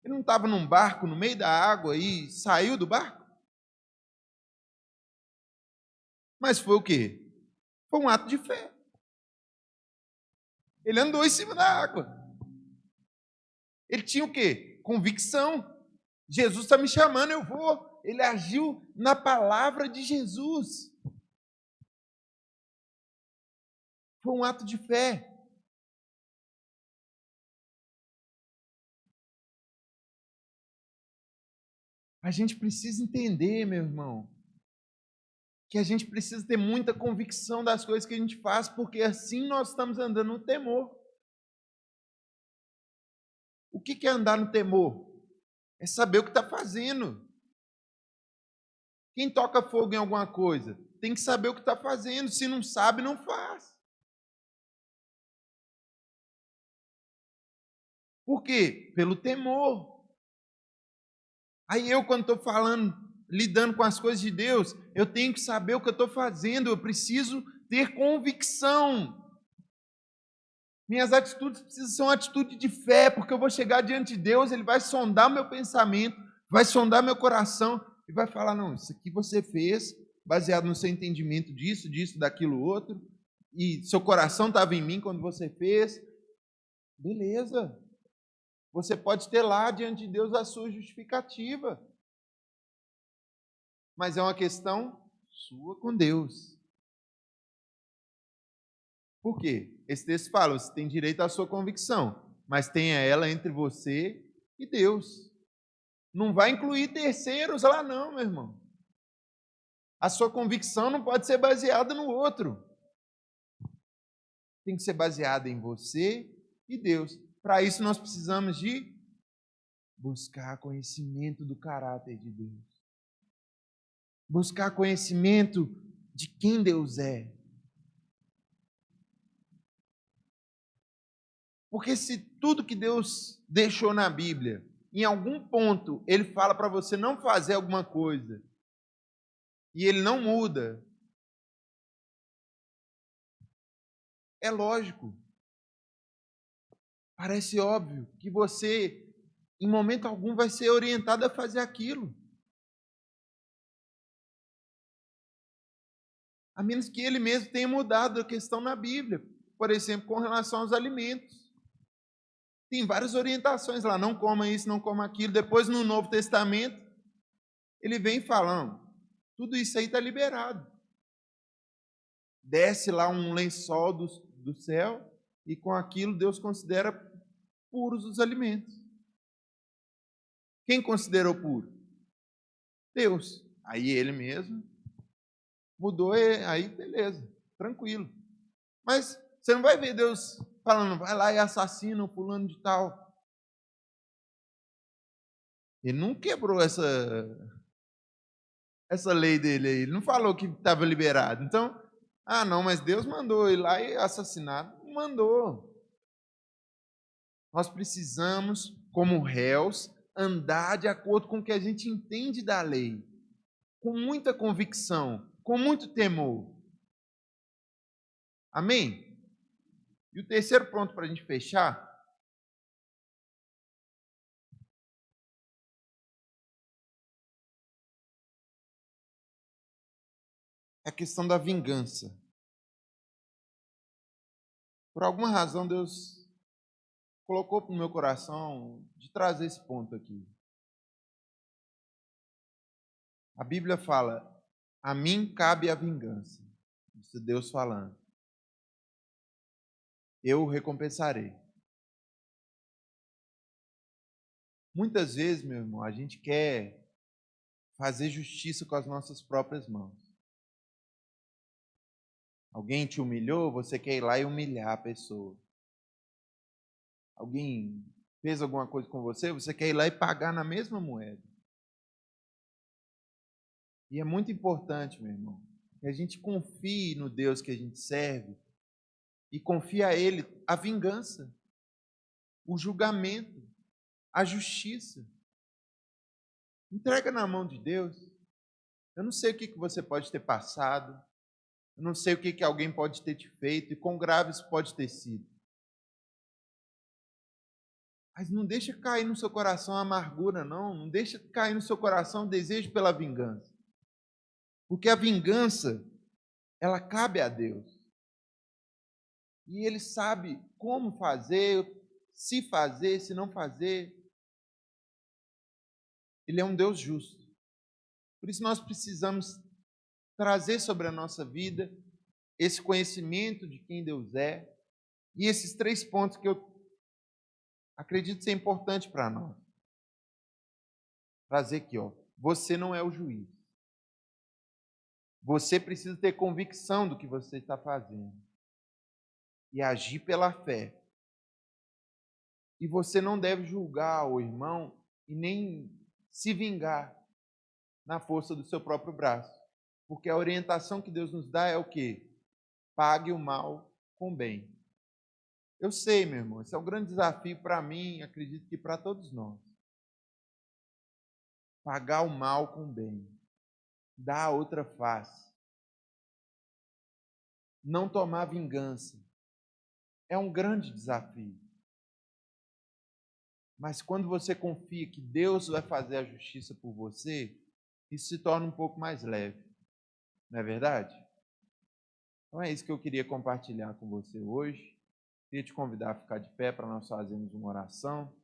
Ele não estava num barco no meio da água e saiu do barco? Mas foi o quê? Foi um ato de fé. Ele andou em cima da água. Ele tinha o quê? Convicção. Jesus está me chamando, eu vou. Ele agiu na palavra de Jesus. Foi um ato de fé. A gente precisa entender, meu irmão, que a gente precisa ter muita convicção das coisas que a gente faz, porque assim nós estamos andando no temor. O que é andar no temor? É saber o que está fazendo. Quem toca fogo em alguma coisa tem que saber o que está fazendo. Se não sabe, não faz. Por quê? Pelo temor. Aí eu, quando estou falando, lidando com as coisas de Deus, eu tenho que saber o que eu estou fazendo, eu preciso ter convicção. Minhas atitudes precisam ser uma atitude de fé, porque eu vou chegar diante de Deus, Ele vai sondar meu pensamento, vai sondar meu coração, e vai falar, não, isso aqui você fez, baseado no seu entendimento disso, disso, daquilo outro, e seu coração estava em mim quando você fez. Beleza. Você pode ter lá diante de Deus a sua justificativa. Mas é uma questão sua com Deus. Por quê? Esse texto fala, você tem direito à sua convicção, mas tenha ela entre você e Deus. Não vai incluir terceiros lá não, meu irmão. A sua convicção não pode ser baseada no outro. Tem que ser baseada em você e Deus. Para isso nós precisamos de buscar conhecimento do caráter de Deus. Buscar conhecimento de quem Deus é. Porque se tudo que Deus deixou na Bíblia, em algum ponto Ele fala para você não fazer alguma coisa, e Ele não muda, é lógico. Parece óbvio que você, em momento algum, vai ser orientado a fazer aquilo. A menos que Ele mesmo tenha mudado a questão na Bíblia. Por exemplo, com relação aos alimentos. Tem várias orientações lá, não coma isso, não coma aquilo. Depois, no Novo Testamento, Ele vem falando, tudo isso aí está liberado. Desce lá um lençol do céu e com aquilo Deus considera puros os alimentos. Quem considerou puro? Deus. Aí Ele mesmo mudou, aí beleza, tranquilo. Mas você não vai ver Deus falando, vai lá e assassina o fulano de tal. Ele não quebrou essa lei dele aí. Ele não falou que estava liberado. Então, não, mas Deus mandou ir lá e assassinar. Não mandou. Nós precisamos, como réus, andar de acordo com o que a gente entende da lei, com muita convicção, com muito temor. Amém? E o terceiro ponto para a gente fechar é a questão da vingança. Por alguma razão, Deus colocou no meu coração de trazer esse ponto aqui. A Bíblia fala: a mim cabe a vingança. Isso é Deus falando. Eu o recompensarei. Muitas vezes, meu irmão, a gente quer fazer justiça com as nossas próprias mãos. Alguém te humilhou, você quer ir lá e humilhar a pessoa. Alguém fez alguma coisa com você, você quer ir lá e pagar na mesma moeda. E é muito importante, meu irmão, que a gente confie no Deus que a gente serve e confie a Ele a vingança, o julgamento, a justiça. Entrega na mão de Deus. Eu não sei o que você pode ter passado, eu não sei o que alguém pode ter te feito e quão grave isso pode ter sido. Mas não deixa cair no seu coração a amargura, não. Não deixa cair no seu coração o desejo pela vingança. Porque a vingança, ela cabe a Deus. E Ele sabe como fazer, se não fazer. Ele é um Deus justo. Por isso nós precisamos trazer sobre a nossa vida esse conhecimento de quem Deus é e esses 3 pontos que eu acredito ser importante para nós. Trazer aqui, você não é o juiz. Você precisa ter convicção do que você está fazendo e agir pela fé. E você não deve julgar o irmão e nem se vingar na força do seu próprio braço. Porque a orientação que Deus nos dá é o quê? Pague o mal com bem. Eu sei, meu irmão, esse é um grande desafio para mim, acredito que para todos nós. Pagar o mal com bem. Dar a outra face. Não tomar vingança. É um grande desafio. Mas quando você confia que Deus vai fazer a justiça por você, isso se torna um pouco mais leve. Não é verdade? Então é isso que eu queria compartilhar com você hoje. Queria te convidar a ficar de pé para nós fazermos uma oração.